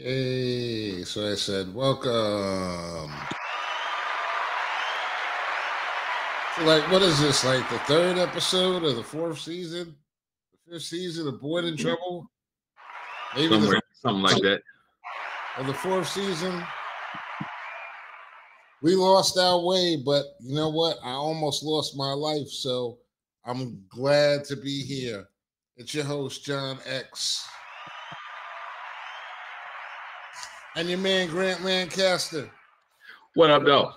Hey, so I said, welcome. So, like, what is this? Like the third episode of the fourth season, the fifth season of Boyd in Trouble? Maybe the Somewhere, something like that. of the fourth season. We lost our way, but you know what? I almost lost my life, so I'm glad to be here. It's your host, John X. And your man, Grant Lancaster. What up, though?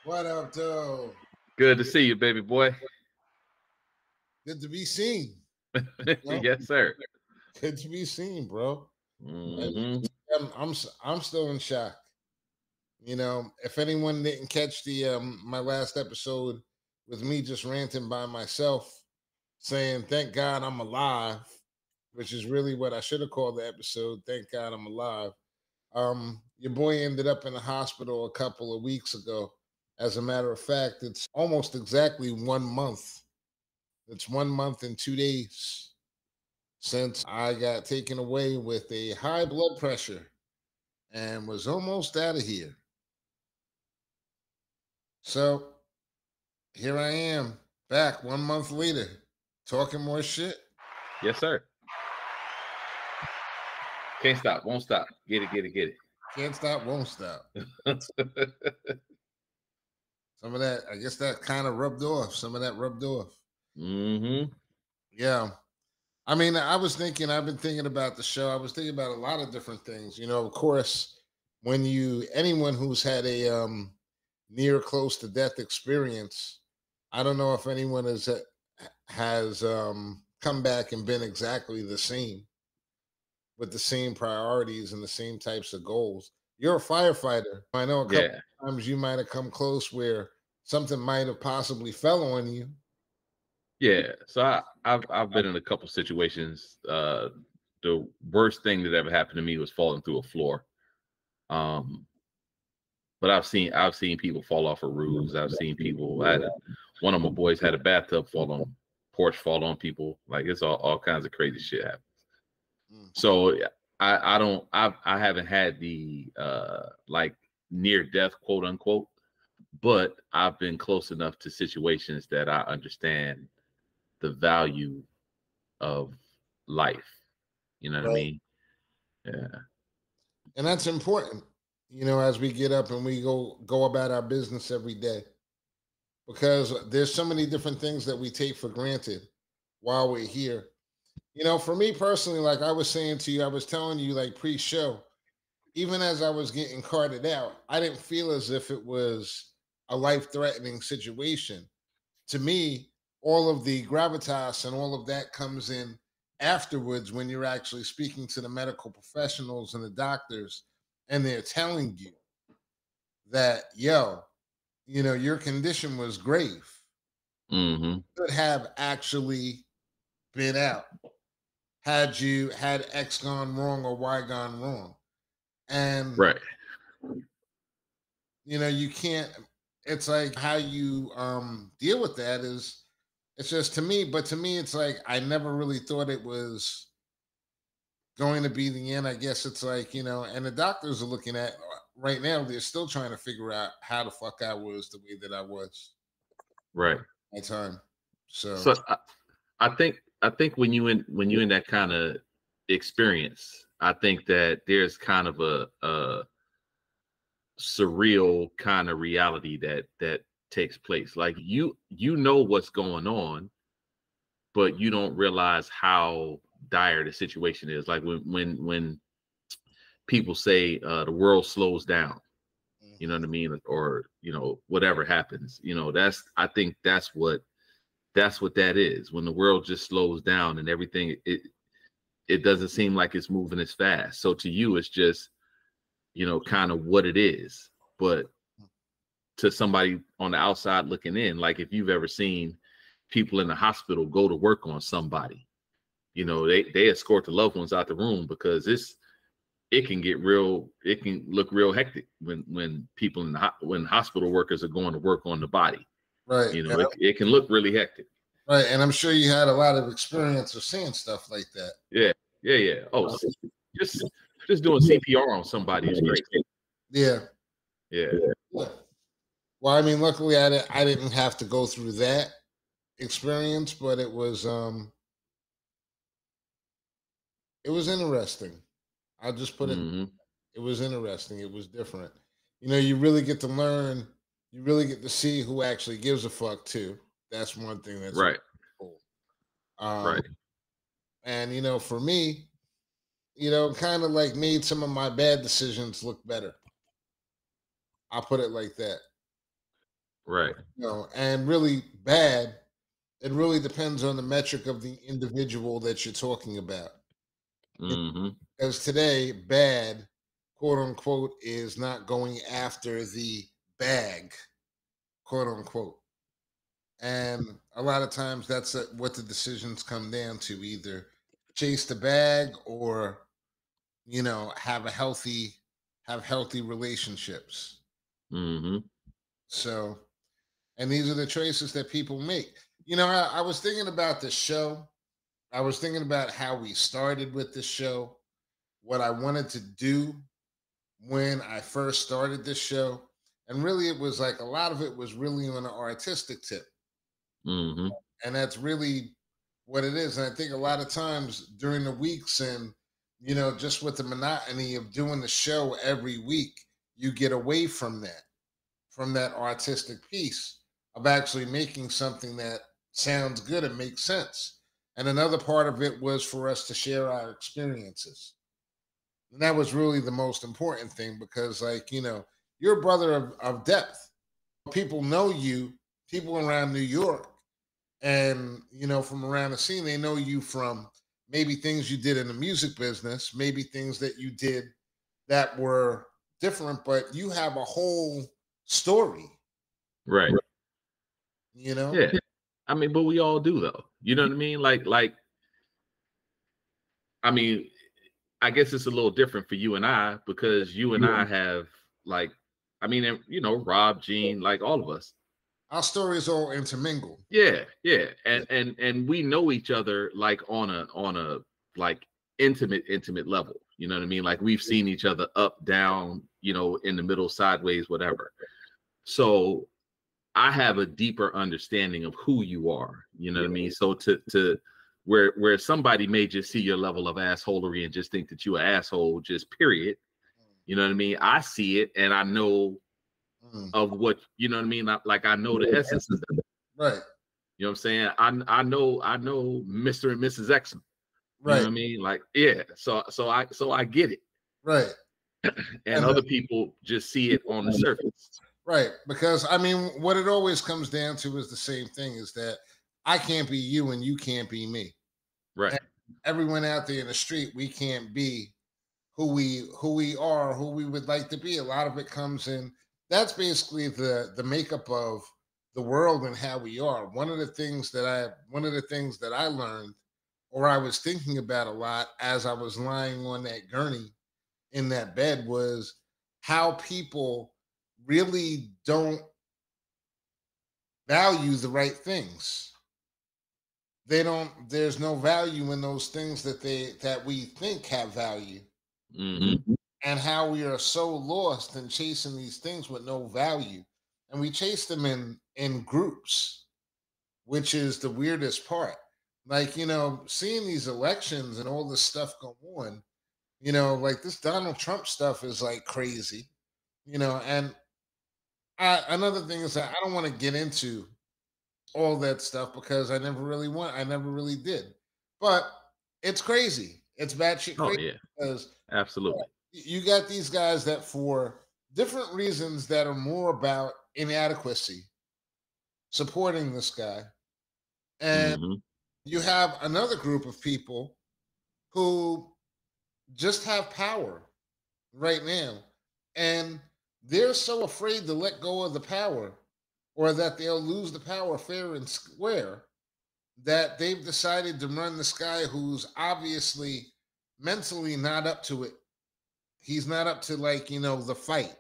What up, though? Good to see you, baby boy. Good to be seen. Yes, sir. Good to be seen, bro. Mm-hmm. I'm still in shock. You know, if anyone didn't catch the my last episode with me just ranting by myself, saying "Thank God I'm alive," which is really what I should have called the episode. Thank God I'm alive. Your boy ended up in the hospital a couple of weeks ago. As a matter of fact, it's almost exactly 1 month. It's 1 month and 2 days since I got taken away with a high blood pressure and was almost out of here. So here I am, back 1 month later, talking more shit. Yes, sir. Can't stop, won't stop. Get it. Can't stop, won't stop. Some of that, I guess that kind of rubbed off. Some of that rubbed off. Mm-hmm. Yeah. I mean, I've been thinking about the show. I was thinking about a lot of different things. You know, of course, anyone who's had a near close to death experience, I don't know if anyone has come back and been exactly the same with the same priorities and the same types of goals. You're a firefighter. I know a couple of times you might have come close where something might have possibly fell on you. Yeah. So I've been in a couple situations. The worst thing that ever happened to me was falling through a floor. But I've seen people fall off of roofs. I've seen people. One of my boys had a bathtub porch fall on people. Like it's all kinds of crazy shit happen. So I haven't had the like near death quote unquote, but I've been close enough to situations that I understand the value of life. You know what I mean? Yeah. And that's important, you know, as we get up and we go about our business every day. Because there's so many different things that we take for granted while we're here. You know, for me personally, like I was saying to you, I was telling you like pre-show, even as I was getting carted out, I didn't feel as if it was a life-threatening situation. To me, all of the gravitas and all of that comes in afterwards when you're actually speaking to the medical professionals and the doctors, and they're telling you that, yo, you know, your condition was grave. Mm-hmm. Could have actually been out had X gone wrong or Y gone wrong. And Right. you know, you can't, it's like how you deal with that is it's just to me it's like I never really thought it was going to be the end. I guess it's like, you know, and the doctors are looking at right now, they're still trying to figure out how the fuck I was the way that I was. Right. At time. So I think when you in that kind of experience, I think that there's kind of a surreal kind of reality that takes place. Like you know what's going on, but you don't realize how dire the situation is. Like when people say the world slows down, you know what I mean, or you know whatever happens, you know I think that's what that is, when the world just slows down and everything it doesn't seem like it's moving as fast. So to you, it's just, you know, kind of what it is. But to somebody on the outside looking in, like if you've ever seen people in the hospital go to work on somebody, you know, they escort the loved ones out the room because it can look real hectic when people when hospital workers are going to work on the body. Right. You know, it can look really hectic. Right. And I'm sure you had a lot of experience of seeing stuff like that. Yeah. Oh, just Just doing CPR on somebody is crazy. Yeah. Yeah. Yeah. Well, I mean, luckily I didn't have to go through that experience, but it was interesting. I'll just put it. Hmm. It was interesting. It was different. You know, you really get to learn. You really get to see who actually gives a fuck too. That's one thing that's Right. cool. Um, Right. and you know, for me, kind of like made some of my bad decisions look better. I'll put it like that. Right. And really bad. It really depends on the metric of the individual that you're talking about. Hmm. Because today, bad, quote unquote, is not going after the bag, quote unquote. And a lot of times that's what the decisions come down to, either chase the bag or, have healthy relationships. Hmm. So, and these are the choices that people make. I was thinking about the show. I was thinking about how we started with the show, what I wanted to do when I first started this show. And really, it was like a lot of it was really on an artistic tip. Hmm. And that's really what it is. And I think a lot of times during the weeks and, just with the monotony of doing the show every week, you get away from that artistic piece of actually making something that sounds good and makes sense. And another part of it was for us to share our experiences. And that was really the most important thing because, like, you're a brother of depth. People know you, people around New York, and, from around the scene, they know you from maybe things you did in the music business, maybe things that you did that were different, but you have a whole story, Right. you know? Yeah. I mean, but we all do though. You know what I mean? I mean, I guess it's a little different for you and I because you and I have like, I mean, and, Rob, Gene, like all of us. Our stories all intermingle. Yeah, yeah, Yeah. and we know each other like on a like intimate level. You know what I mean? Like we've seen each other up, down, in the middle, sideways, whatever. So I have a deeper understanding of who you are. You know what I mean? So to where somebody may just see your level of assholery and just think that you're an asshole, just period. You know what I mean? I see it and I know Mm. of what you know what I mean. Like I know the essence of that. Right, You know what I'm saying? I know Mr. and Mrs. X. You know right, what I mean? Like, yeah. So I get it. right. And And other people just see it on the surface. right, because I mean, what it always comes down to is the same thing: is that I can't be you and you can't be me. Right. And everyone out there in the street, we can't be who we are, who we would like to be. A lot of it comes in. That's basically the makeup of the world and how we are. One of the things that I learned, or I was thinking about a lot as I was lying on that gurney in that bed, was how people really don't value the right things. They don't. There's no value in those things that we think have value, Hmm. and how we are so lost in chasing these things with no value, and we chase them in groups, which is the weirdest part. Like, seeing these elections and all this stuff go on, like this Donald Trump stuff is like crazy, and another thing is that I don't want to get into all that stuff because I never really did. But it's crazy. It's batshit Oh crazy yeah, because absolutely. you got these guys that, for different reasons that are more about inadequacy, supporting this guy. And Hmm. you have another group of people who just have power right now. And they're so afraid to let go of the power, or that they'll lose the power fair and square, that they've decided to run this guy who's obviously mentally not up to it. He's not up to, like, the fight.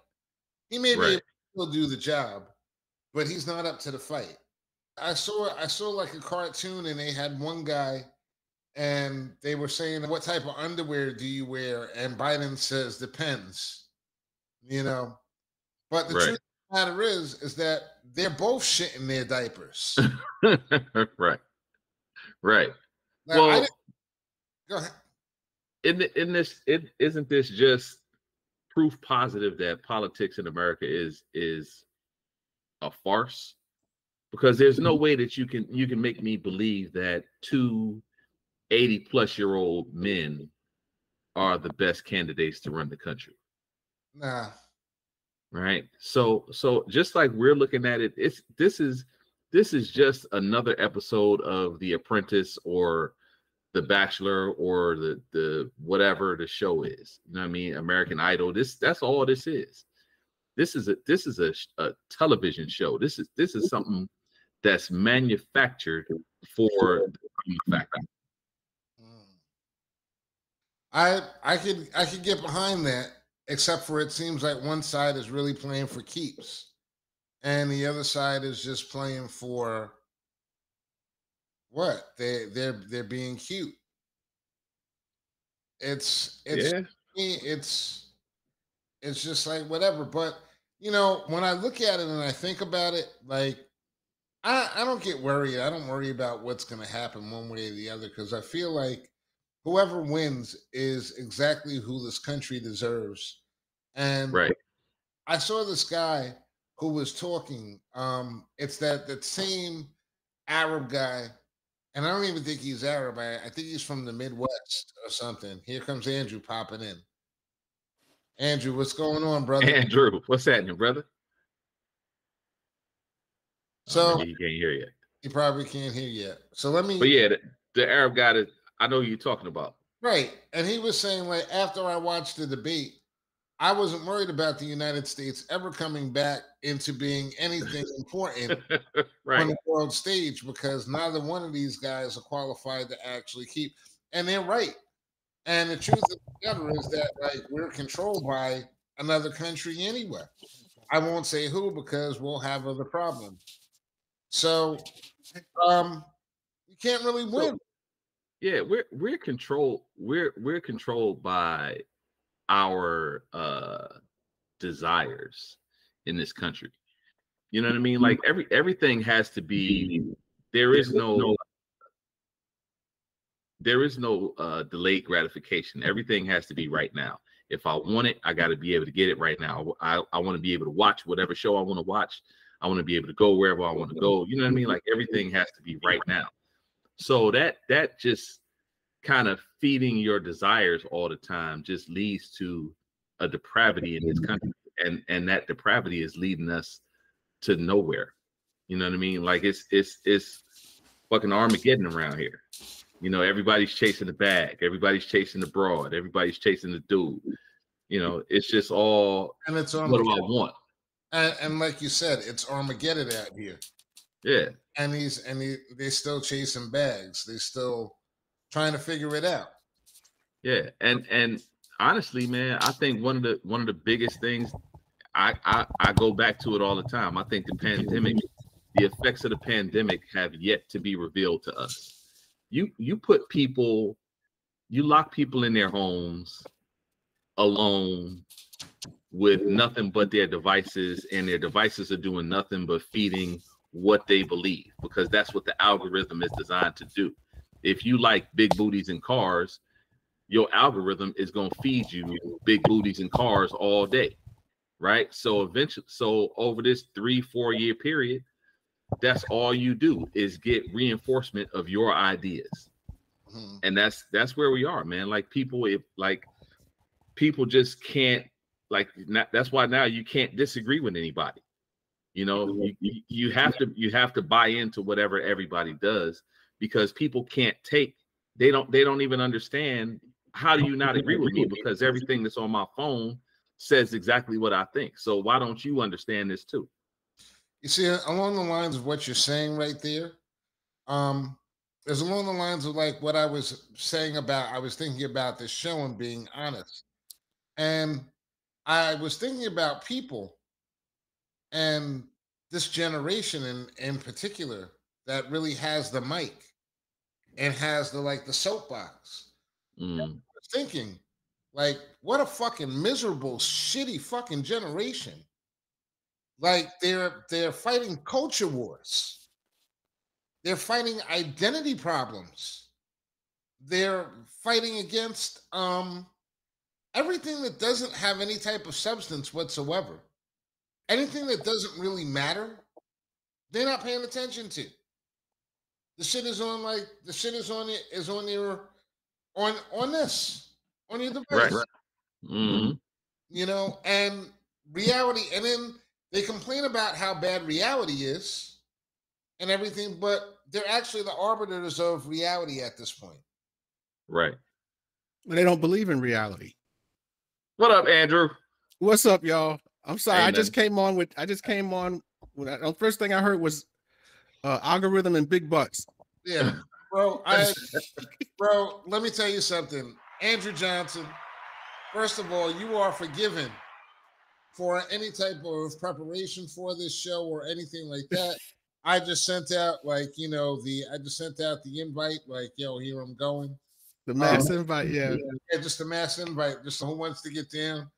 He may be able Right. to still do the job, but he's not up to the fight. I saw like a cartoon, and they had one guy, and they were saying, "What type of underwear do you wear?" And Biden says, "Depends." You know, but the truth Right. of the matter is that they're both shitting their diapers. Right. Right. Now, I didn't Well, go ahead. in this, it isn't this just proof positive that politics in America is a farce? Because there's no way that you can make me believe that two 80-plus-year-old men are the best candidates to run the country. Nah, Right. So just like we're looking at it, this is just another episode of The Apprentice or The Bachelor or the whatever the show is. You know what I mean? American Idol. That's all this is. This is a television show. This is something that's manufactured for the drama factor. mm. I could get behind that, except for it seems like one side is really playing for keeps, and the other side is just playing for what they're being cute. It's Yeah. it's just like whatever. But when I look at it and I think about it, like I don't get worried. I don't worry about what's going to happen one way or the other because I feel like whoever wins is exactly who this country deserves. And Right. I saw this guy who was talking. It's that same Arab guy, and I don't even think he's Arab. I think he's from the Midwest or something. Here comes Andrew popping in. Andrew, what's going on, brother? Andrew, what's happening, brother? So Maybe he can't hear you. he probably can't hear yet. So let But me yeah, the Arab guy that I know who you're talking about. right. And he was saying like after I watched the debate, I wasn't worried about the United States ever coming back into being anything important on Right. the world stage because neither one of these guys are qualified to actually keep. And they're right. And the truth of the matter is that like we're controlled by another country anyway. I won't say who because we'll have other problems. So um you can't really So win. yeah, we're controlled. We're controlled by our desires in this country. You know what I mean? Like everything has to be. There is no delayed gratification. Everything has to be right now. If I want it, I got to be able to get it right now. I want to be able to watch whatever show I want to watch. I want to be able to go wherever I want to go. You know what I mean? Like everything has to be right now. So that just kind of feeding your desires all the time just leads to a depravity in this country, and that depravity is leading us to nowhere. You know what I mean? Like it's fucking Armageddon around here. Everybody's chasing the bag, everybody's chasing the broad, everybody's chasing the dude. It's just all, And it's what do Armageddon. I want? And like you said, it's Armageddon out here. Yeah, And they're still chasing bags. They're still trying to figure it out. yeah. And honestly, man, I think one of the biggest things, I go back to it all the time. I think the effects of the pandemic have yet to be revealed to us. You lock people in their homes alone with nothing but their devices, and their devices are doing nothing but feeding what they believe, because that's what the algorithm is designed to do. If you like big booties in cars, your algorithm is going to feed you big booties in cars all day, right? So over this 3-4 year period, that's all you do is get reinforcement of your ideas. Mhm. And that's where we are, man. Like people just can't, that's why now you can't disagree with anybody. You have to buy into whatever everybody does, because people can't take, they don't even understand. How do you not agree with me? Because everything that's on my phone says exactly what I think. So why don't you understand this too? You see, along the lines of what you're saying right there, um, is along the lines of like what I was saying about I was thinking about this show and being honest. And I was thinking about people and this generation in particular that really has the mic. and has the soapbox. I Mm. was thinking, like, what a fucking miserable, shitty fucking generation. Like they're fighting culture wars. They're fighting identity problems. They're fighting against everything that doesn't have any type of substance whatsoever. Anything that doesn't really matter, they're not paying attention to. The shit is on the shit is on your on this on your Right. device. Mm. And reality, and then they complain about how bad reality is and everything, but they're actually the arbiters of reality at this point. Right. They don't believe in reality. What up, Andrew? What's up, y'all? I'm sorry. Hey, I just came on. The first thing I heard was algorithm and big butts. Yeah, bro. Bro, let me tell you something. Andrew Johnson, first of all, you are forgiven for any type of preparation for this show or anything like that. I just sent out I just sent out the invite, like, yo, here I'm going. The mass invite, yeah. Yeah, just a mass invite, just who wants to get down.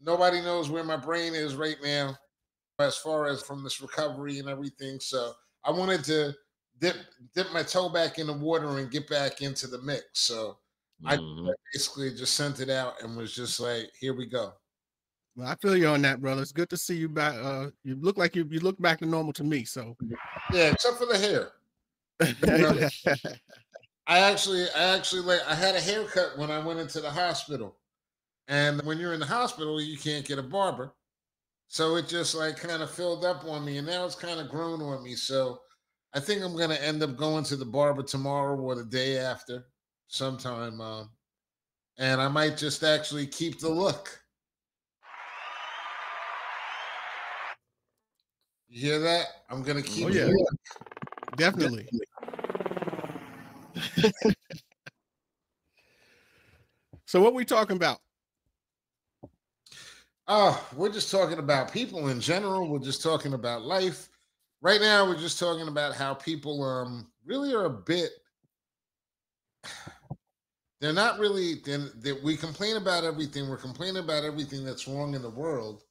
Nobody knows where my brain is right now as far as from this recovery and everything. So I wanted to dip my toe back in the water and get back into the mix. So I basically just sent it out and was just like, here we go. Well, I feel you on that, brother. It's good to see you back. You look like you look back to normal to me. So yeah, except for the hair. I actually I had a haircut when I went into the hospital. And when you're in the hospital, you can't get a barber. So it just kind of filled up on me, and now it's kind of grown on me. So I think I'm gonna end up going to the barber tomorrow or the day after, sometime. And I might just actually keep the look. You hear that? I'm gonna keep the look. Definitely. So what we talking about? Oh, we're just talking about people in general. We're just talking about life. Right now, we're just talking about how people really are a bit. They're not really. We complain about everything. We're complaining about everything that's wrong in the world,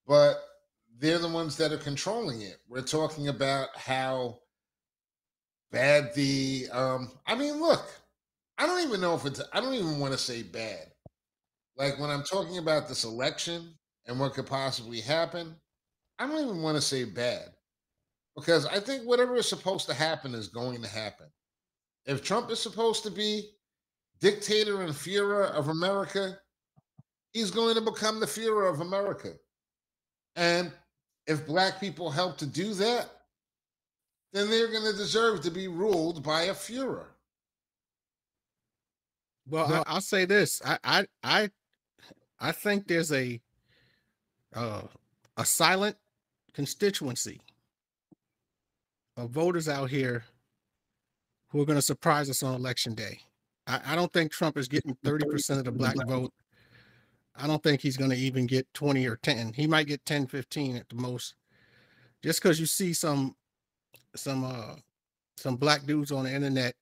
but they're the ones that are controlling it. We're talking about how bad the. I mean, look. I don't even know if it's. I don't even want to say bad. Like when I'm talking about this election and what could possibly happen, I don't even want to say bad because I think whatever is supposed to happen is going to happen. If Trump is supposed to be dictator and Führer of America, he's going to become the Führer of America. And if black people help to do that, then they're going to deserve to be ruled by a Führer. Well, I'll say this. I think there's a silent constituency of voters out here who are going to surprise us on election day. I don't think Trump is getting 30% of the black vote. I don't think he's going to even get 20 or 10. He might get 10, 15 at the most. Just because you see some black dudes on the internet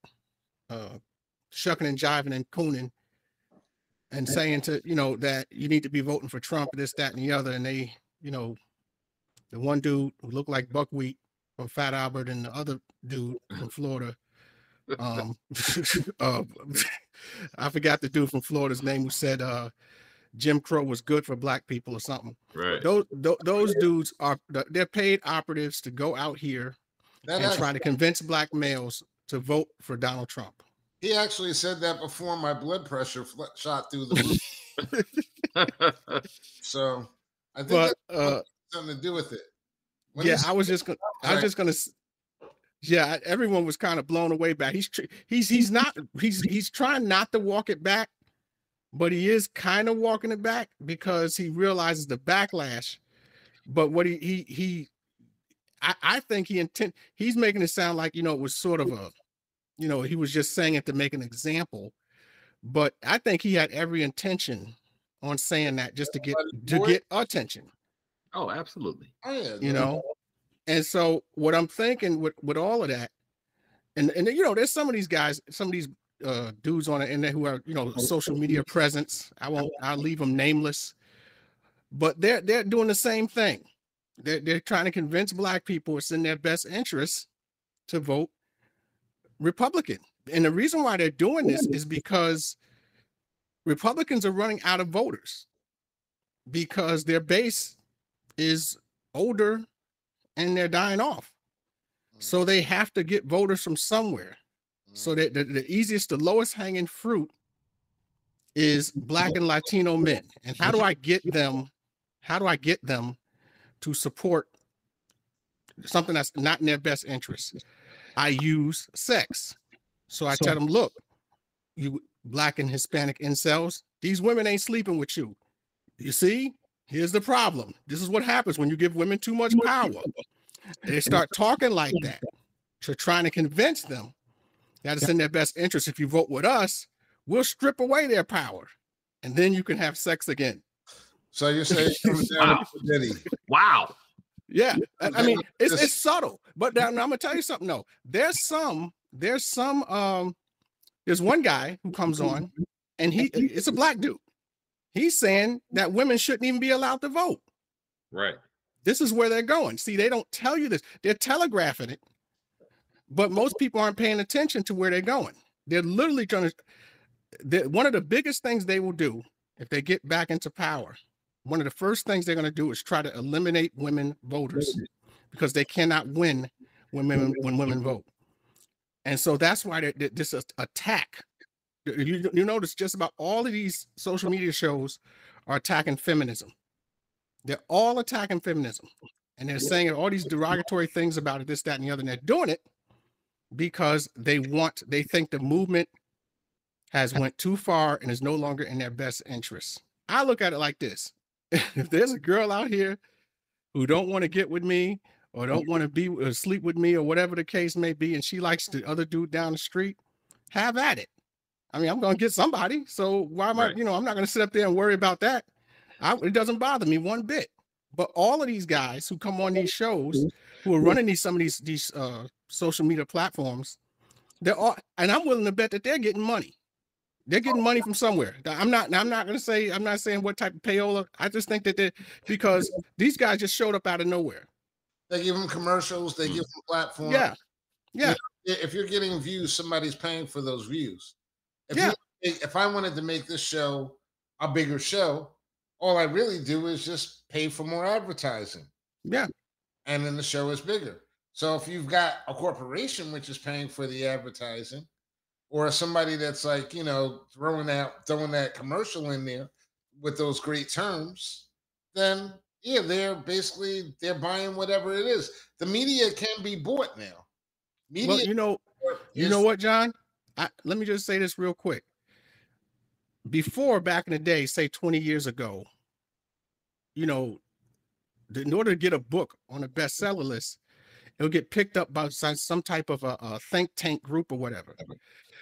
shucking and jiving and cooning and saying that you need to be voting for Trump, this, that, and the other. And they, the one dude who looked like buckwheat from Fat Albert and the other dude from Florida. I forgot the dude from Florida's name who said Jim Crow was good for black people or something. Right. Those dudes they're paid operatives to go out here and try to convince black males to vote for Donald Trump. He actually said that before my blood pressure shot through the roof. So I think that's something to do with it. Yeah, everyone was kind of blown away back. He's trying not to walk it back, but he is kind of walking it back because he realizes the backlash. But what I think he's making it sound like, it was sort of he was just saying it to make an example. But I think he had every intention on saying that just to get attention. Oh, absolutely. Oh, yeah, And so what I'm thinking with all of that And there's some of these guys, some of these dudes on the internet who are, social media presence. I'll leave them nameless, but they're doing the same thing. They're trying to convince black people it's in their best interest to vote Republican. And the reason why they're doing this is because Republicans are running out of voters because their base is older and they're dying off. So they have to get voters from somewhere. So that the easiest, the lowest hanging fruit is Black and Latino men. And how do I get them? How do I get them to support something that's not in their best interest? I use sex. So I tell them, look, you Black and Hispanic incels, these women ain't sleeping with you. You see, here's the problem. This is what happens when you give women too much power. They start talking like that. So trying to convince them that it's in their best interest. If you vote with us, we'll strip away their power. And then you can have sex again. So you're saying wow. Yeah. I mean, it's subtle. But now I'm gonna tell you something. No, there's one guy who comes on and it's a black dude. He's saying that women shouldn't even be allowed to vote. Right. This is where they're going. See, they don't tell you this. They're telegraphing it. But most people aren't paying attention to where they're going. They're literally one of the biggest things they will do if they get back into power, one of the first things they're going to do is try to eliminate women voters because they cannot win when women vote. And so that's why this attack. You notice just about all of these social media shows are attacking feminism. They're all attacking feminism. And they're saying all these derogatory things about it, this, that, and the other. And they're doing it because they think the movement has went too far and is no longer in their best interest. I look at it like this. If there's a girl out here who don't want to get with me or don't want to be or sleep with me or whatever the case may be, and she likes the other dude down the street, have at it. I mean, I'm going to get somebody. So why am I, I'm not going to sit up there and worry about that. It doesn't bother me one bit. But all of these guys who come on these shows, who are running some of these social media platforms, they're all, and I'm willing to bet that they're getting money. They're getting money from somewhere. I'm not saying what type of payola. I just think that because these guys just showed up out of nowhere. They give them commercials. They give them platforms. Yeah. You know, if you're getting views, somebody's paying for those views. If I wanted to make this show a bigger show, all I really do is just pay for more advertising. Yeah. And then the show is bigger. So if you've got a corporation which is paying for the advertising, or somebody that's like, throwing that commercial in there with those great terms, then they're buying whatever it is. The media can be bought now. Media, well, you know what, John? Let me just say this real quick. Before, back in the day, say 20 years ago, in order to get a book on a bestseller list, it'll get picked up by some type of a think tank group or whatever.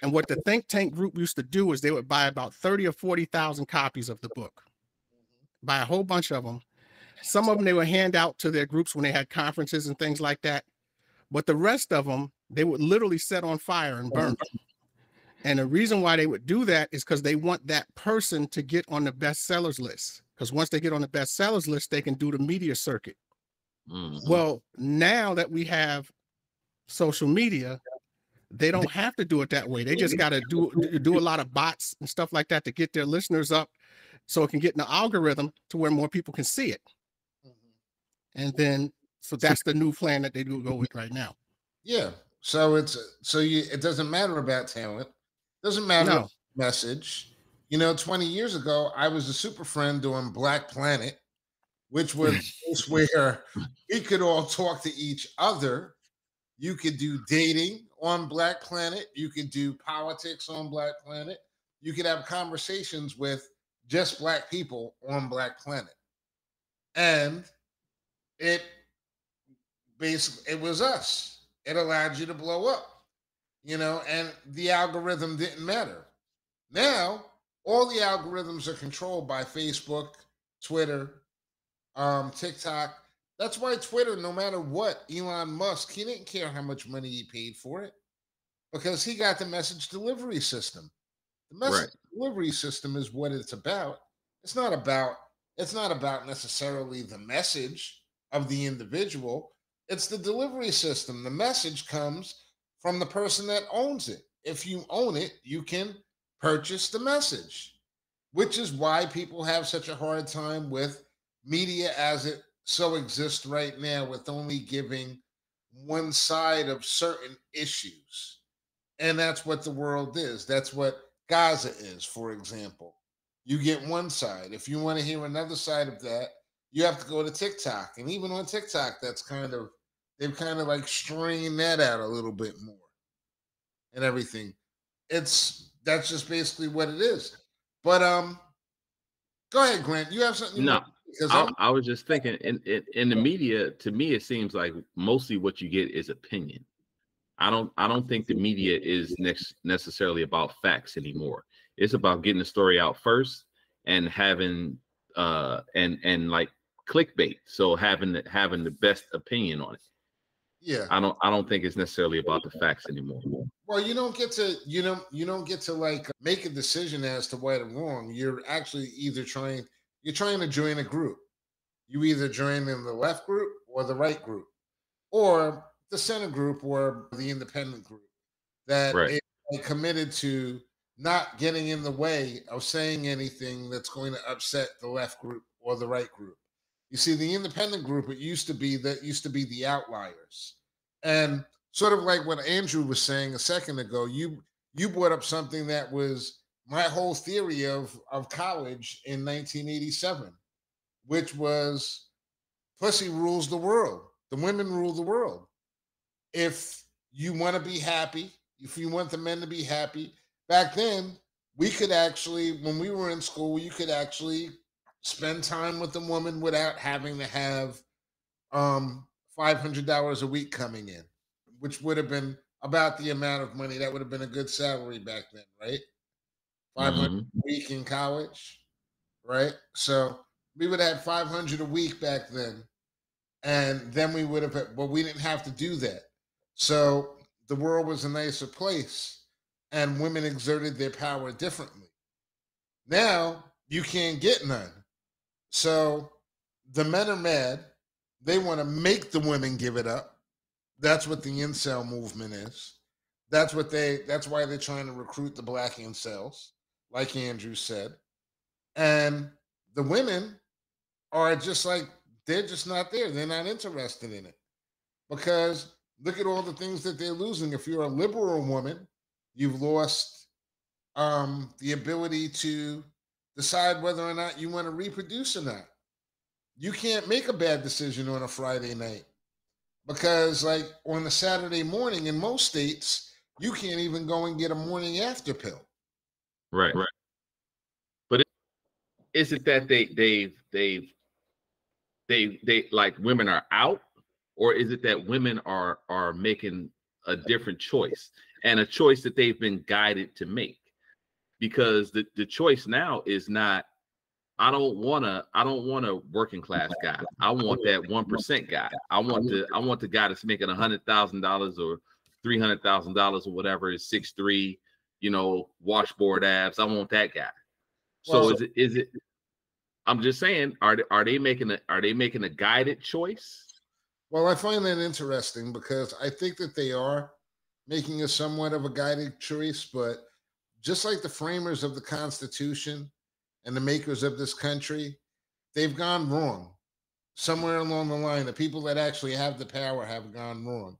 And what the think tank group used to do is they would buy about 30 or 40,000 copies of the book, buy a whole bunch of them. Some of them they would hand out to their groups when they had conferences and things like that. But the rest of them, they would literally set on fire and burn them. And the reason why they would do that is because they want that person to get on the bestsellers list. Because once they get on the bestsellers list, they can do the media circuit. Mm-hmm. Well, now that we have social media, they don't have to do it that way. They just got to do a lot of bots and stuff like that to get their listeners up so it can get in the algorithm to where more people can see it. Mm-hmm. And then, so that's the new plan that they do go with right now. Yeah. So it doesn't matter about talent. Doesn't matter about message. 20 years ago, I was a super friend doing Black Planet, which was where we could all talk to each other. You could do dating on Black Planet. You could do politics on Black Planet. You could have conversations with just Black people on Black Planet. And it was us. It allowed you to blow up, and the algorithm didn't matter. Now, all the algorithms are controlled by Facebook, Twitter, TikTok. That's why Twitter, no matter what, Elon Musk, he didn't care how much money he paid for it. because he got the message delivery system. The message Right. delivery system is what it's about. It's not about it's not about necessarily the message of the individual. It's the delivery system. The message comes from the person that owns it. If you own it, you can purchase the message, which is why people have such a hard time with media as it so exists right now, with only giving one side of certain issues. And that's what the world is. That's what Gaza is, for example. You get one side. If you want to hear another side of that, you have to go to TikTok. And even on TikTok, they've kind of like strained that out a little bit more and everything. That's just basically what it is. But go ahead, Grant. You have something you want No, because I was just thinking in the media, to me, it seems like mostly what you get is opinion. I don't think the media is necessarily about facts anymore. It's about getting the story out first and having and like clickbait. So having the best opinion on it. yeah. I don't think it's necessarily about the facts anymore. Well, you don't get to like make a decision as to right or wrong. You're trying to join a group. You either join in the left group or the right group, or the center group or the independent group that Right. is committed to not getting in the way of saying anything that's going to upset the left group or the right group. You see, the independent group, it used to be the outliers. And sort of like what Andrew was saying a second ago, you brought up something that was my whole theory of college in 1987, which was pussy rules the world. The women rule the world. If you want to be happy, if you want the men to be happy, back then we could actually, when we were in school, you could actually spend time with the woman without having to have $500 a week coming in, which would have been about the amount of money that would have been a good salary back then, right? 500 Hmm. a week in college, right? So we would have 500 a week back then, and then we would have, but we didn't have to do that. So the world was a nicer place, and women exerted their power differently. Now you can't get none. So the men are mad. They want to make the women give it up. That's what the incel movement is. That's why they're trying to recruit the black incels, like Andrew said. And the women are just like, they're just not there. They're not interested in it. Because look at all the things that they're losing. If you're a liberal woman, you've lost the ability to decide whether or not you want to reproduce or not. You can't make a bad decision on a Friday night because, like, on a Saturday morning in most states, you can't even go and get a morning after pill. Right. But is it that they like women are out, or is it that women are making a different choice and a choice that they've been guided to make? Because the choice now is not, I don't want a working class guy. I want that 1% guy. I want the guy that's making $100,000 or $300,000 or whatever, is 6'3", washboard abs. I want that guy. So Well, is it I'm just saying, are they making a guided choice? well, I find that interesting because I think that they are making a somewhat of a guided choice, but just like the framers of the Constitution and the makers of this country, they've gone wrong. Somewhere along the line, the people that actually have the power have gone wrong.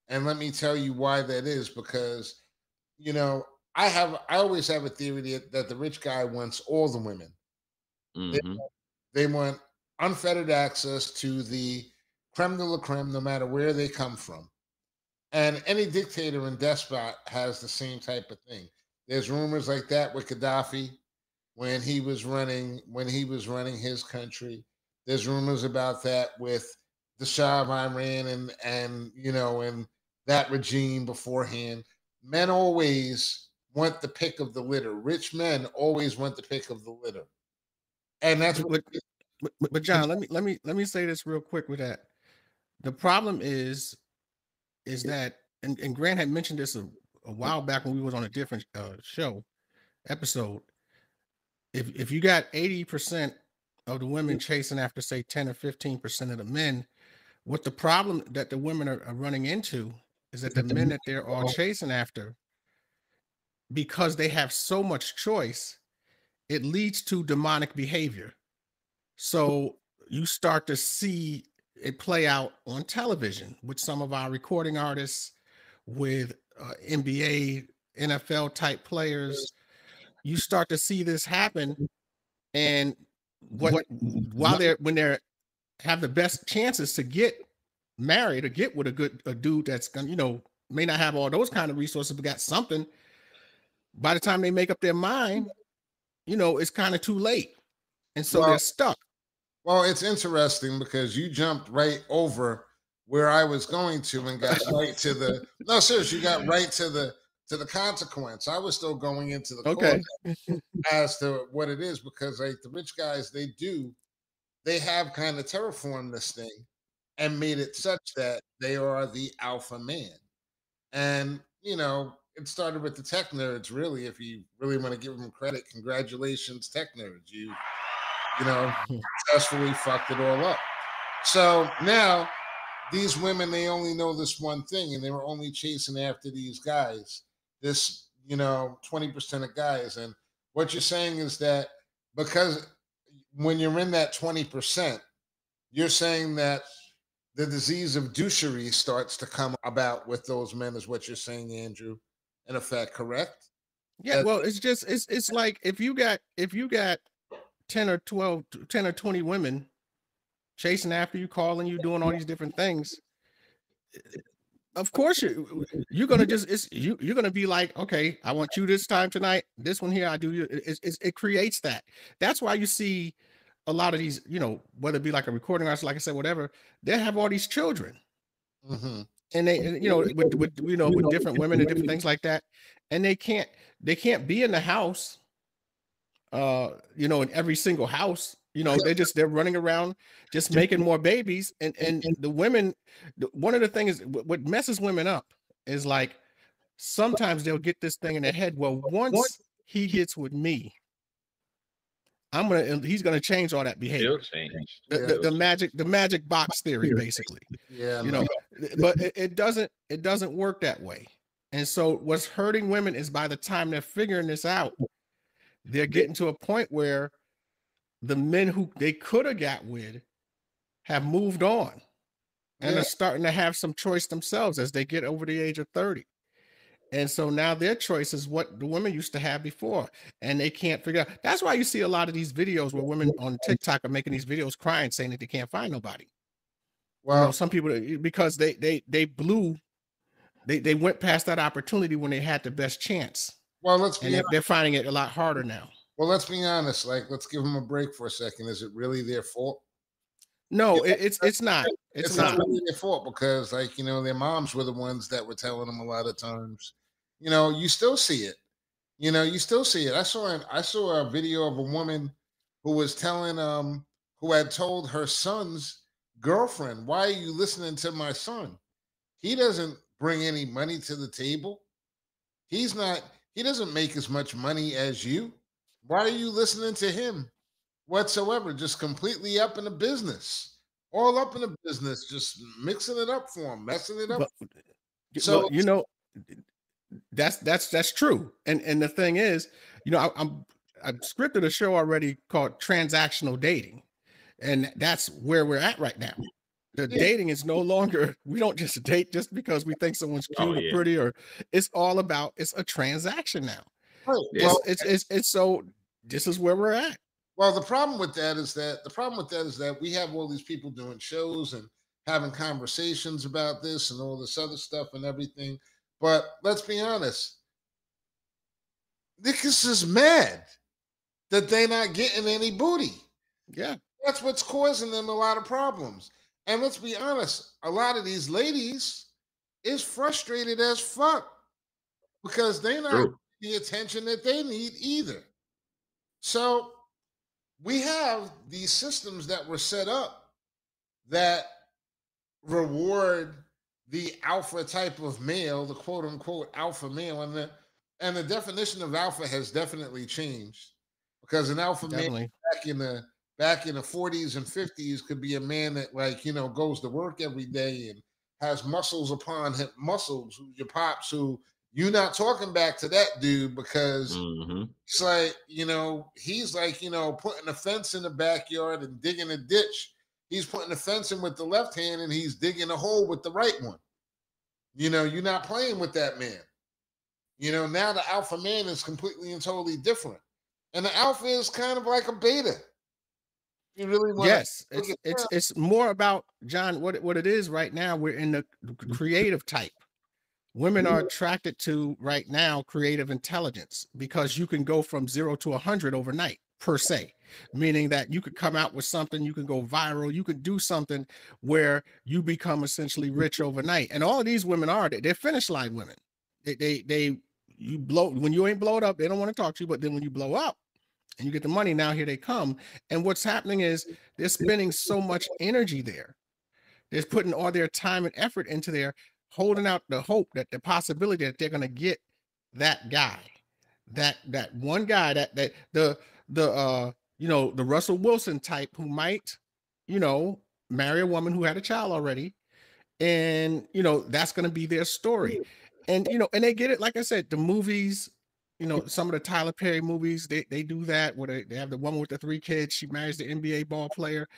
And let me tell you why that is, because, you know, I always have a theory that the rich guy wants all the women. They, Hmm. they want unfettered access to the creme de la creme, no matter where they come from. And any dictator and despot has the same type of thing. There's rumors like that with Gaddafi when he was running his country. There's rumors about that with the Shah of Iran and that regime beforehand. Men always want the pick of the litter. Rich men always want the pick of the litter, and that's But, what. but John, let me say this real quick with that. The problem is that, and Grant had mentioned this a while back when we was on a different show episode. If you got 80% of the women chasing after, say, 10 or 15% of the men, what the problem that the women are running into is that the men that they're all chasing after, because they have so much choice, it leads to demonic behavior. So you start to see it play out on television with some of our recording artists, with NBA, NFL type players. You start to see this happen, and while they're have the best chances to get married or get with a dude that's gonna, may not have all those kind of resources, but got something. By the time they make up their mind, it's kind of too late, and so they're Well, stuck. well, it's interesting because you jumped right over where I was going to and got right to the no, seriously, you got right to the consequence. I was still going into the Okay. cause as to what it is because like the rich guys, they have kind of terraformed this thing and made it such that they are the alpha man. And it started with the tech nerds, really. If you really want to give them credit, congratulations, tech nerds. You know, successfully fucked it all up. So now these women, they only know this one thing, and they were only chasing after these guys, this, 20% of guys. And what you're saying is that because when you're in that 20%, you're saying that the disease of douchery starts to come about with those men, is what you're saying, Andrew. In effect, correct? Yeah, well, it's like if you got 10 or 12, 10 or 20 women chasing after you, calling you, doing all these different things, of course you're gonna you're gonna be like, okay, I want you this time tonight, this one here, I do you. It creates that. That's why you see a lot of these, whether it be like a recording artist, like I said, whatever, they have all these children. Mm-hmm. And they, with different women and different things like that, and they can't be in the house, in every single house. They're running around just making more babies, and the women. One of the things is what messes women up is like sometimes they'll get this thing in their head. Well, once he gets with me, he's gonna change all that behavior. He'll change. The magic box theory, basically. Yeah, But it doesn't work that way. And so what's hurting women is by the time they're figuring this out, they're getting to a point where the men who they could have got with have moved on and are starting to have some choice themselves as they get over the age of 30. And so now their choice is what the women used to have before, and they can't figure out. That's why you see a lot of these videos where women on TikTok are making these videos crying, saying that they can't find nobody. Well, some people, because they went past that opportunity when they had the best chance. Well, they're finding it a lot harder now. Well, let's be honest. Like, let's give them a break for a second. Is it really their fault? No, it's not. It's not really their fault because, like, their moms were the ones that were telling them a lot of times. You still see it. You still see it. I saw a video of a woman who was telling who had told her son's girlfriend, "Why are you listening to my son? He doesn't bring any money to the table. He doesn't make as much money as you. Why are you listening to him whatsoever? Just completely up in the business, all up in the business, just mixing it up for him, messing it up." So that's true. And the thing is, I've scripted a show already called Transactional Dating, and that's where we're at right now. The dating is no longer, we don't just date just because we think someone's cute or pretty, or it's all about, it's a transaction now. Right. It's so this is where we're at. Well, the problem with that is that we have all these people doing shows and having conversations about this and all this other stuff and everything. But let's be honest, niggas is mad that they're not getting any booty. Yeah. That's what's causing them a lot of problems. And let's be honest, a lot of these ladies is frustrated as fuck because they're not getting the attention that they need either. So we have these systems that were set up that reward the alpha type of male, the quote unquote alpha male, and the definition of alpha has definitely changed because an alpha male Definitely. back in the 40s and 50s could be a man that like goes to work every day and has muscles upon him, muscles who's your pops who you're not talking back to that dude because Mm-hmm. it's like, he's like, putting a fence in the backyard and digging a ditch. He's putting a fence in with the left hand and he's digging a hole with the right one. You're not playing with that man. Now the alpha man is completely and totally different. And the alpha is kind of like a beta. You really want Yes, it's more about, John, what it is right now. We're in the creative type. Women are attracted to right now creative intelligence because you can go from 0 to 100 overnight, per se, meaning that you could come out with something, you can go viral, you could do something where you become essentially rich overnight. And all of these women they're finish line women. You blow when you ain't blowed up, they don't want to talk to you, but then when you blow up and you get the money, now here they come. And what's happening is they're spending so much energy there. They're putting all their time and effort into there, holding out the hope that the possibility that they're going to get that guy, that one guy, the Russell Wilson type who might, marry a woman who had a child already. And, that's going to be their story. And, and they get it. Like I said, the movies, some of the Tyler Perry movies, they do that where they have the woman with the 3 kids. She marries the NBA ball player.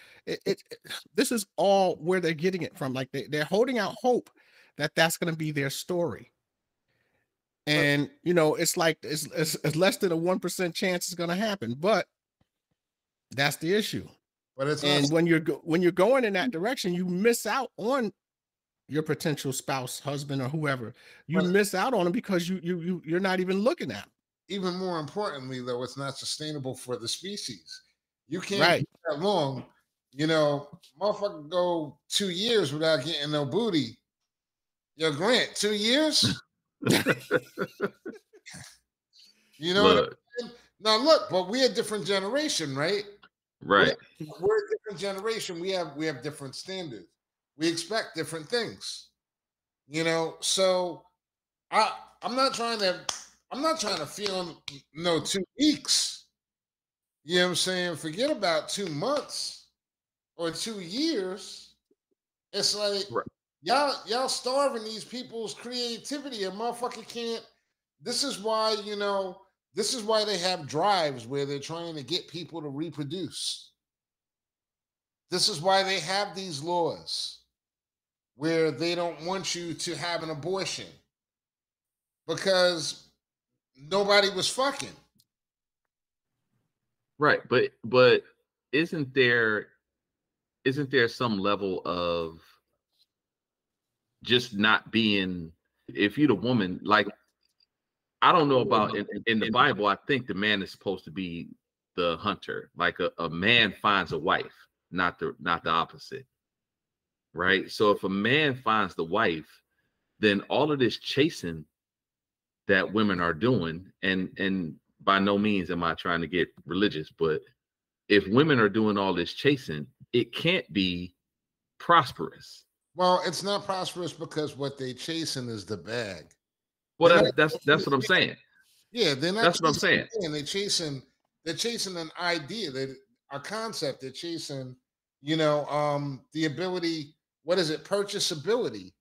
This is all where they're getting it from. Like they're holding out hope that that's going to be their story. And, it's like, it's less than a 1% chance it's going to happen, but that's the issue. But it's and when you're going in that direction, you miss out on your potential spouse, husband, or whoever. You miss out on them because you're not even looking at them. Even more importantly, though, it's not sustainable for the species. You can't do that long. Motherfucker go 2 years without getting no booty. Yo, Grant, 2 years? What I mean? Now look, but we're a different generation, right? Right. We're a different generation. We have different standards. We expect different things. So I'm not trying to feel 2 weeks. You know what I'm saying? Forget about 2 months or 2 years. It's like y'all starving these people's creativity. A motherfucker can't. This is why they have drives where they're trying to get people to reproduce. This is why they have these laws where they don't want you to have an abortion because nobody was fucking. Right, but isn't there some level of just not being, if you're the woman, like, I don't know about in the Bible, I think the man is supposed to be the hunter. Like a man finds a wife, not the opposite. Right? So if a man finds the wife, then all of this chasing that women are doing, and by no means am I trying to get religious, but if women are doing all this chasing, it can't be prosperous. Well, it's not prosperous because what they chasing is the bag. Well, that's what I'm saying. Yeah, they're not. That's what I'm saying. They're chasing an idea, a concept. They're chasing, the ability. What is it? Purchasability.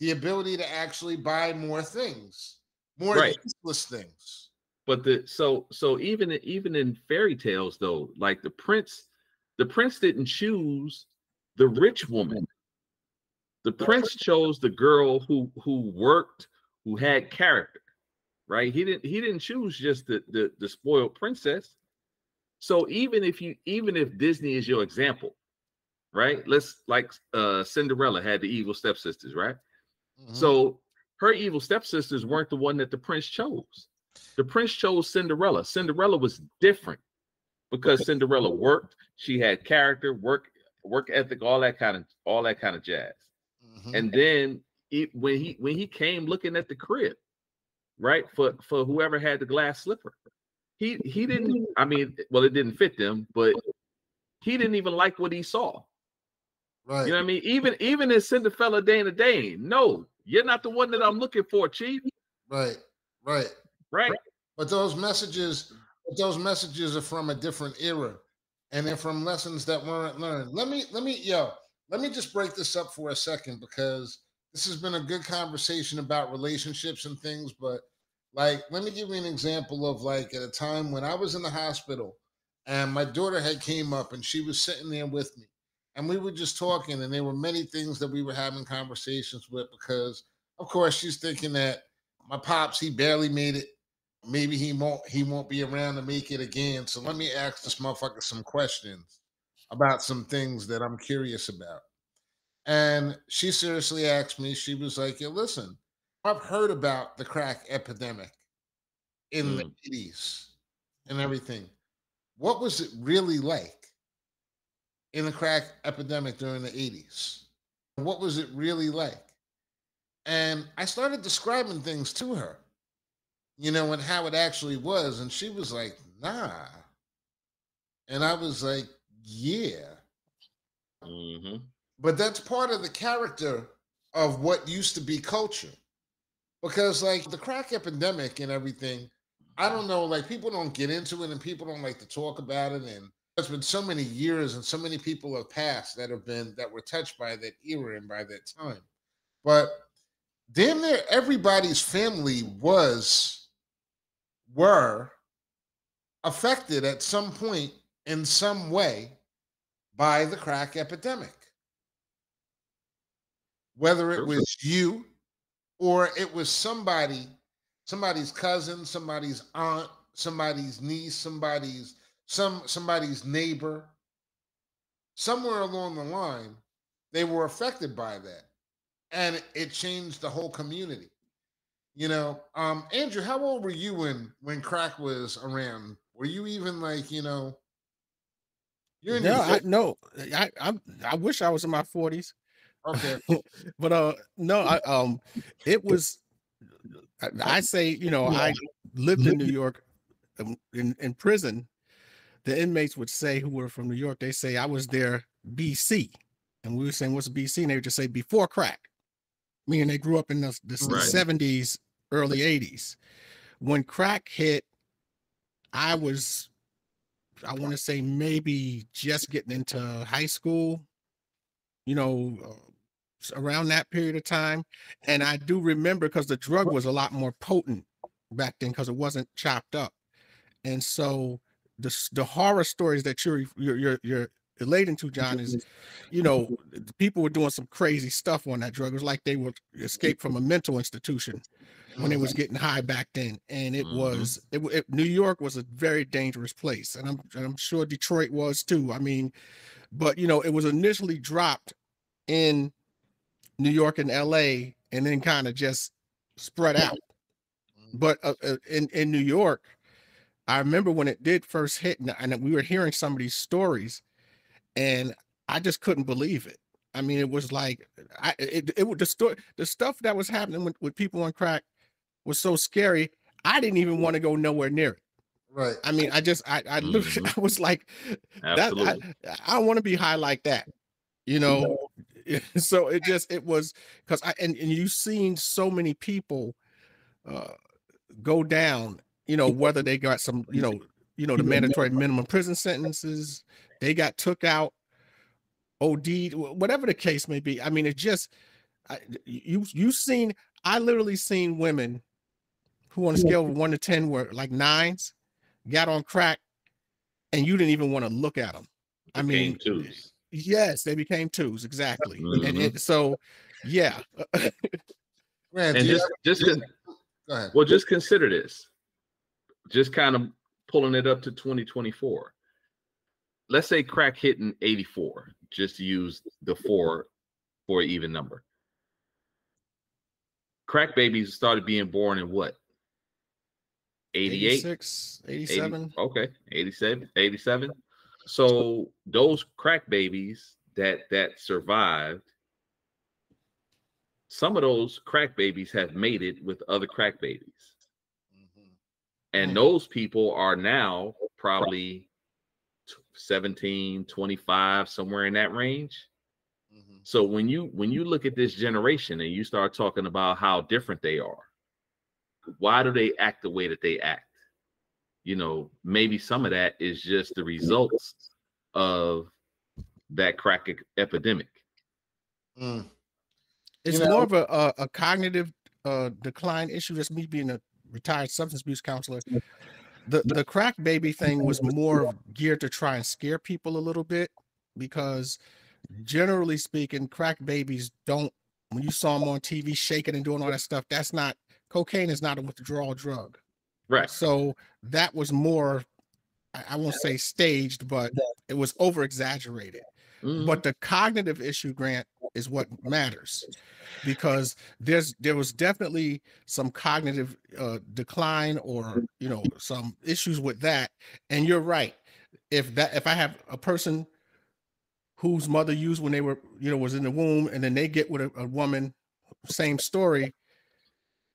The ability to actually buy more things, more useless things. But so even in fairy tales, though, like the prince didn't choose the rich woman. The prince chose the girl who worked, who had character, right? He didn't choose just the spoiled princess. So even if Disney is your example, right? Let's like Cinderella had the evil stepsisters, right? Mm-hmm. So her evil stepsisters weren't the one that the prince chose. The prince chose Cinderella. Cinderella was different because Cinderella worked. She had character, work ethic, all that kind of jazz. Mm-hmm. And then when he came looking at the crib, right, for whoever had the glass slipper, he didn't. I mean, well, it didn't fit them, but he didn't even like what he saw. Right. You know what I mean? Even in Cinderfella Dana Dane, no, you're not the one that I'm looking for, Chief. Right. Right. Right. But those messages are from a different era, and they're from lessons that weren't learned. Let me just break this up for a second, because this has been a good conversation about relationships and things. But like, let me give you an example of, like, at a time when I was in the hospital and my daughter had came up and she was sitting there with me, and we were just talking, and there were many things that we were having conversations with, because of course she's thinking that my pops, he barely made it. Maybe he won't be around to make it again. So let me ask this motherfucker some questions about some things that I'm curious about. And she seriously asked me, she was like, "Yeah, listen, I've heard about the crack epidemic in the Mm. 80s and everything. What was it really like in the crack epidemic during the 80s? What was it really like?" And I started describing things to her, and how it actually was. And she was like, "Nah." And I was like, "Yeah." Mm-hmm. But that's part of the character of what used to be culture. Because, like, the crack epidemic and everything, I don't know, like, people don't get into it and people don't like to talk about it. And there's been so many years and so many people have passed that were touched by that era and by that time. But damn near everybody's family were affected at some point in some way by the crack epidemic, whether it True. was you or it was somebody's cousin, somebody's aunt, somebody's niece, somebody's neighbor. Somewhere along the line, they were affected by that, and it changed the whole community. Andrew, how old were you when crack was around? Were you even, like, you're in your No, I 30s? no, I wish I was in my 40s. Okay. But no, it was. I say, I lived in New York, in prison. The inmates would say, who were from New York, they say I was there BC, and we were saying what's BC, and they would just say before crack, meaning they grew up in the Right. 70s, early 80s. When crack hit, I want to say maybe just getting into high school, you know, around that period of time. And I do remember, because the drug was a lot more potent back then because it wasn't chopped up. And so the horror stories that you're relating to, John, is, people were doing some crazy stuff on that drug. It was like they would escape from a mental institution when they was getting high back then. And it was New York was a very dangerous place, and I'm sure Detroit was too. I mean, but it was initially dropped in New York and LA, and then kind of just spread out. But in New York, I remember when it did first hit, and we were hearing some of these stories, and I just couldn't believe it. I mean, it was like the stuff that was happening with people on crack was so scary. I didn't even want to go nowhere near it. Right. I mean, I literally, I was like, that Absolutely. I don't want to be high like that, you know. So it was because and you've seen so many people go down, whether they got some, the mandatory minimum prison sentences, they got took out, OD, whatever the case may be. I mean, it just you've seen. I literally seen women who, on a scale of 1 to 10, were like 9s, got on crack, and you didn't even want to look at them. I Became mean, twos. yes, they became 2s, exactly. Mhm. So, yeah. Grant, And do you go ahead. just consider this. Just kind of pulling it up to 2024. Let's say crack hit in 84, just to use the 4 for an even number. Crack babies started being born in what? 88, 86, 80, 87. okay, 87. So those crack babies that survived, some of those crack babies have mated with other crack babies. And those people are now probably 17, 25, somewhere in that range. So when you look at this generation and you start talking about how different they are, why do they act the way that they act? You know, maybe some of that is just the results of that crack epidemic. Mm. It's You know, more of a cognitive decline issue. Just me being a retired substance abuse counselor. The crack baby thing was more geared to try and scare people a little bit, because generally speaking, crack babies don't, when you saw them on TV shaking and doing all that stuff, that's not, cocaine is not a withdrawal drug. Right. So that was more, I won't say staged, but it was over exaggerated. But the cognitive issue, Grant, is what matters, because there was definitely some cognitive decline, or some issues with that. And you're right. If I have a person whose mother used when they were was in the womb, and then they get with a woman, same story,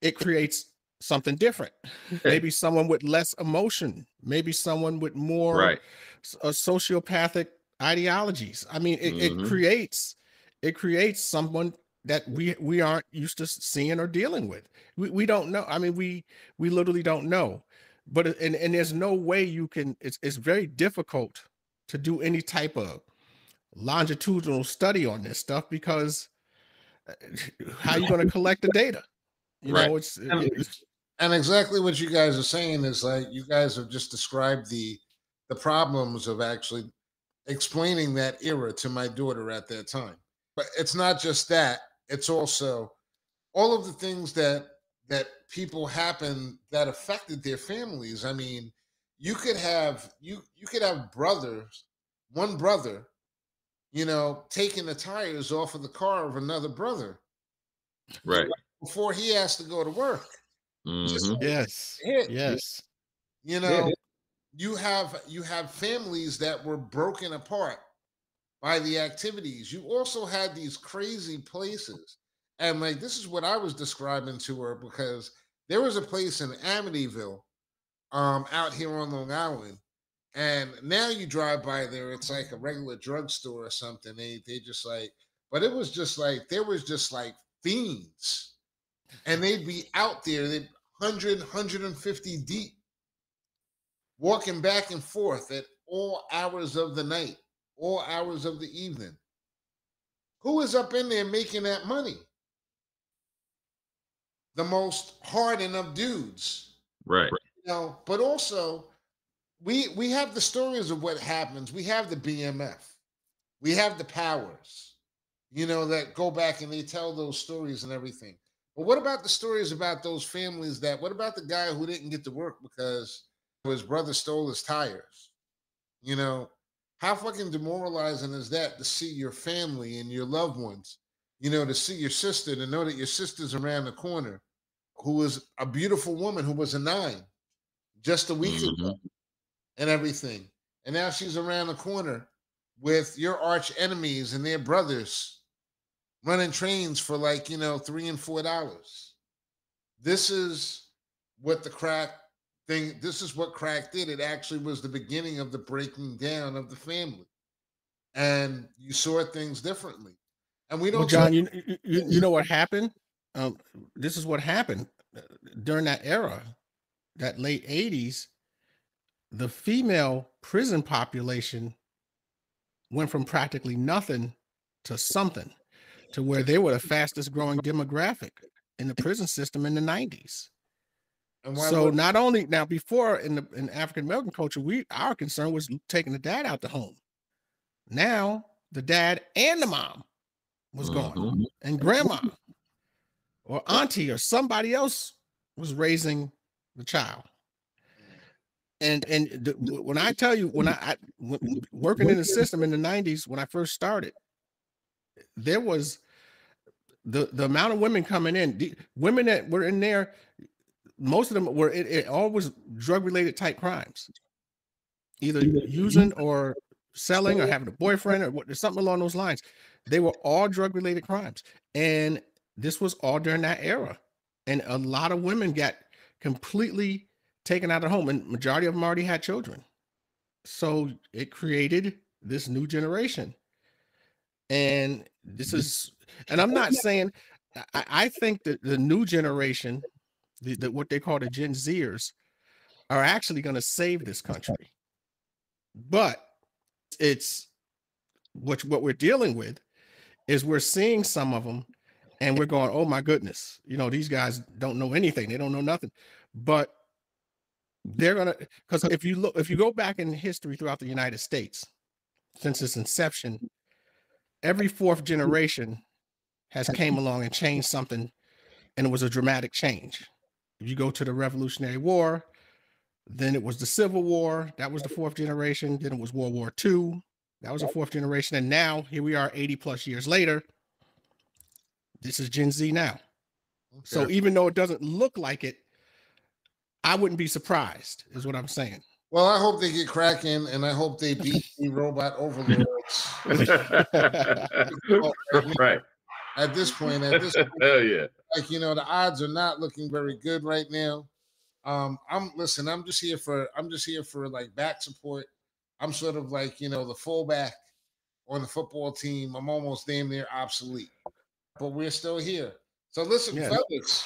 it creates something different. Maybe someone with less emotion, maybe someone with more sociopathic ideologies. I mean, it creates someone that we aren't used to seeing or dealing with. We don't know. I mean, we literally don't know. But and there's no way you can. It's very difficult to do any type of longitudinal study on this stuff, because how are you going to collect the data? It's and exactly what you guys are saying is, like, you guys have just described the problems of actually explaining that era to my daughter at that time. But it's not just that; it's also all of the things that people happen that affected their families. I mean, you could have brothers, one brother, taking the tires off of the car of another brother, right, before he has to go to work. Yes. You have families that were broken apart by the activities. You also had these crazy places. And, like, this is what I was describing to her, because there was a place in Amityville, out here on Long Island. And now you drive by there, it's like a regular drugstore or something. They just like, but it was just like, there was just like fiends. And they'd be out there, 150 deep, walking back and forth at all hours of the night, all hours of the evening. Who is up in there making that money? The most hardened of dudes. right. But also, we have the stories of what happens. We have the BMF. We have the powers, that go back and they tell those stories and everything. But what about the stories about those families what about the guy who didn't get to work because his brother stole his tires? How fucking demoralizing is that, to see your family and your loved ones, to see your sister, to know that your sister's around the corner, who was a beautiful woman, who was a 9 just a week ago, and everything. And now she's around the corner with your arch enemies and their brothers, running trains for like, $3 and $4. This is what the crack thing, this is what crack did. It actually was the beginning of the breaking down of the family. And you saw things differently. And we don't. Well, John, you know what happened? This is what happened during that era, that late 80s. The female prison population went from practically nothing to something, to where they were the fastest growing demographic in the prison system in the 90s. So not only now, before in African American culture, our concern was taking the dad out the home. Now the dad and the mom was gone, and grandma or auntie or somebody else was raising the child. And when I tell you, when I working in the system in the 90s, when I first started, there was the amount of women coming in, the women that were in there, most of them were it all was drug related type crimes, either using or selling or having a boyfriend or something along those lines. They were all drug related crimes, and this was all during that era. And a lot of women got completely taken out of home, and majority of them already had children. So it created this new generation. And this is, and I'm not saying, I think that the new generation, what they call the Gen Zers, are actually going to save this country. But it's what we're dealing with is we're seeing some of them and we're going, oh my goodness, these guys don't know anything. They don't know nothing. But they're going to, because if you go back in history throughout the United States, since its inception, every fourth generation has came along and changed something, and it was a dramatic change. If you go to the Revolutionary War, then it was the Civil War, that was the fourth generation. Then it was World War II, that was the fourth generation. And now here we are 80 plus years later. This is Gen Z now. Okay. So even though it doesn't look like it, I wouldn't be surprised, is what I'm saying. Well, I hope they get cracking, and I hope they beat the robot overlords. Right. At this point, hell yeah. Like, the odds are not looking very good right now. I'm just here for like back support. I'm sort of like, the fullback on the football team. I'm almost damn near obsolete, but we're still here. So listen, fellas.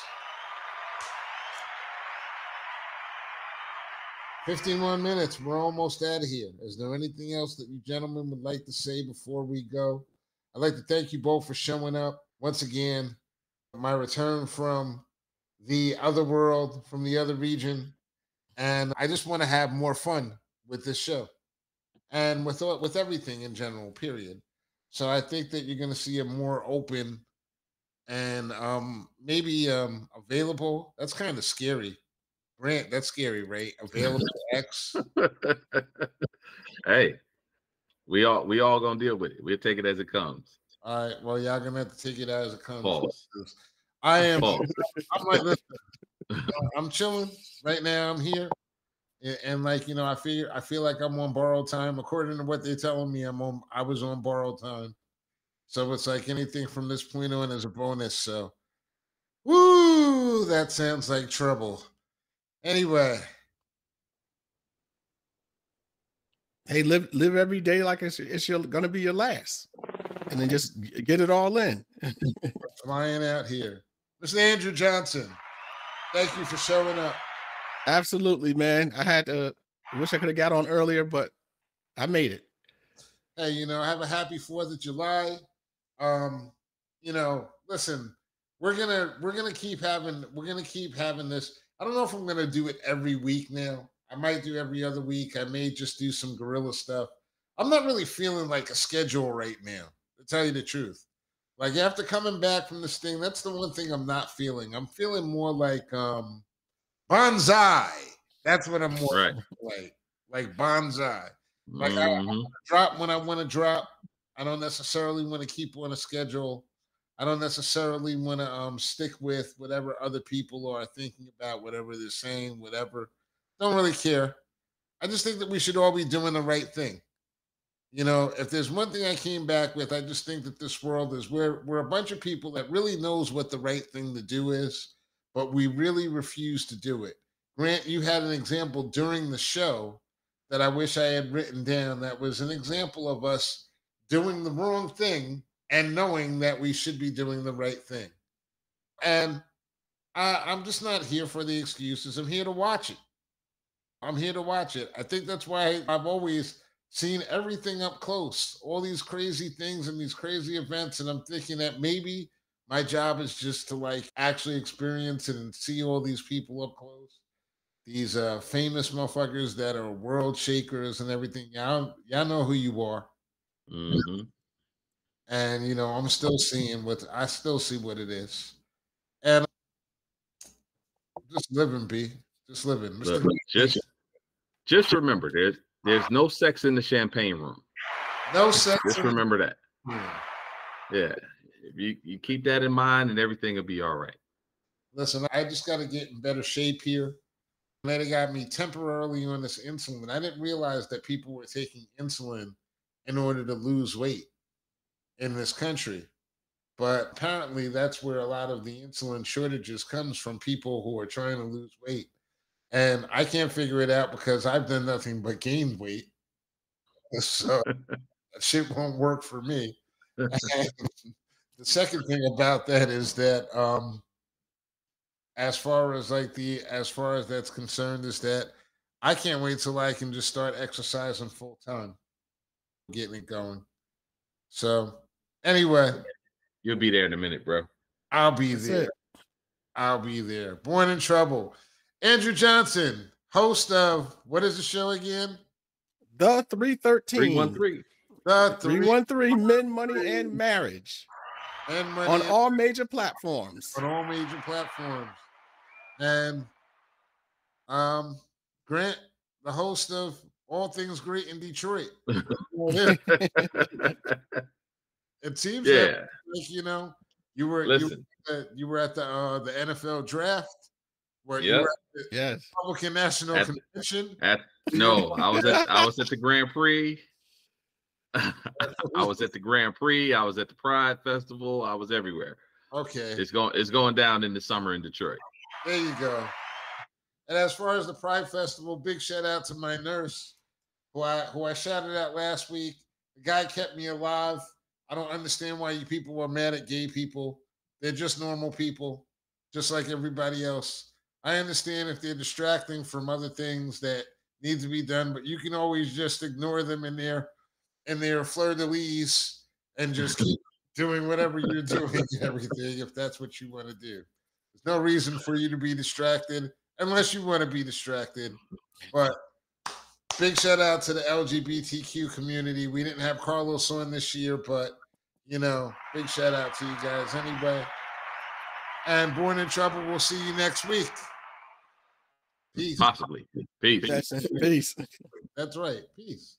51 minutes. We're almost out of here. Is there anything else that you gentlemen would like to say before we go? I'd like to thank you both for showing up. Once again, my return from the other world, from the other region. And I just want to have more fun with this show and with everything in general, period. So I think that you're going to see a more open and maybe available. That's kind of scary. Grant, that's scary, right? Available X. Hey, we all gonna deal with it. We'll take it as it comes. All right. Well, y'all gonna have to take it as it comes. False. I am. False. I'm like, listen, I'm chilling right now. I'm here, and like I feel like I'm on borrowed time. According to what they're telling me, I was on borrowed time. So it's like anything from this point on is a bonus. So, woo, that sounds like trouble. Anyway, hey, live every day like it's gonna be your last, and then just get it all in. Flying out here, Mr. Andrew Johnson. Thank you for showing up. Absolutely, man. I wish I could have got on earlier, but I made it. Hey, have a happy 4th of July. Listen, we're gonna keep having this. I don't know if I'm going to do it every week now. I might do every other week. I may just do some guerrilla stuff. I'm not really feeling like a schedule right now, to tell you the truth. Like after coming back from this thing, that's the one thing I'm not feeling. I'm feeling more like bonsai. That's what I'm more like bonsai. Like I drop when I want to drop. I don't necessarily want to keep on a schedule. I don't necessarily want to stick with whatever other people are thinking about, whatever they're saying, whatever. Don't really care. I just think that we should all be doing the right thing. If there's one thing I came back with, I just think that this world is we're a bunch of people that really knows what the right thing to do is, but we really refuse to do it. Grant, you had an example during the show that I wish I had written down. That was an example of us doing the wrong thing and knowing that we should be doing the right thing. And I'm just not here for the excuses. I'm here to watch it. I'm here to watch it. I think that's why I've always seen everything up close, all these crazy things and these crazy events. And I'm thinking that maybe my job is just to like actually experience it and see all these people up close. These famous motherfuckers that are world shakers and everything. Y'all know who you are. Mm-hmm. And I'm still seeing I still see what it is. And just living, B. Just living. Look, just remember, there's no sex in the champagne room. No sex. Just remember that. Yeah. If you keep that in mind, and everything will be all right. Listen, I just got to get in better shape here. They got me temporarily on this insulin. I didn't realize that people were taking insulin in order to lose weight in this country. But apparently that's where a lot of the insulin shortages comes from, people who are trying to lose weight. And I can't figure it out because I've done nothing but gain weight. So that shit won't work for me. The second thing about that is that as far as that's concerned is that I can't wait till I can just start exercising full time, getting it going. So anyway, You'll be there in a minute, bro. I'll be That's there. it. I'll be there. Born in Trouble. Andrew Johnson, host of what is the show again? The 313. 313. The 313 Men, Money, and Marriage. And Money on all major platforms. On all major platforms. And Grant, the host of All Things Great in Detroit. It seems that, like, you know, you were at the NFL draft where you were at the Republican National Convention. No, I was at the Grand Prix. I was at the Grand Prix. I was at the Pride Festival. I was everywhere. Okay. It's going down in the summer in Detroit. There you go. And as far as the Pride Festival, big shout out to my nurse who I shouted out last week. The guy kept me alive. I don't understand why you people are mad at gay people. They're just normal people, just like everybody else. I understand if they're distracting from other things that need to be done, but you can always just ignore them in their fleur-de-lis and just keep doing whatever you're doing and everything if that's what you want to do. There's no reason for you to be distracted unless you want to be distracted. But big shout out to the LGBTQ community. We didn't have Carlos on this year, but, you know, big shout out to you guys anyway. And Born in Trouble, we'll see you next week. Peace. Possibly. Peace. Peace. That's right. Peace.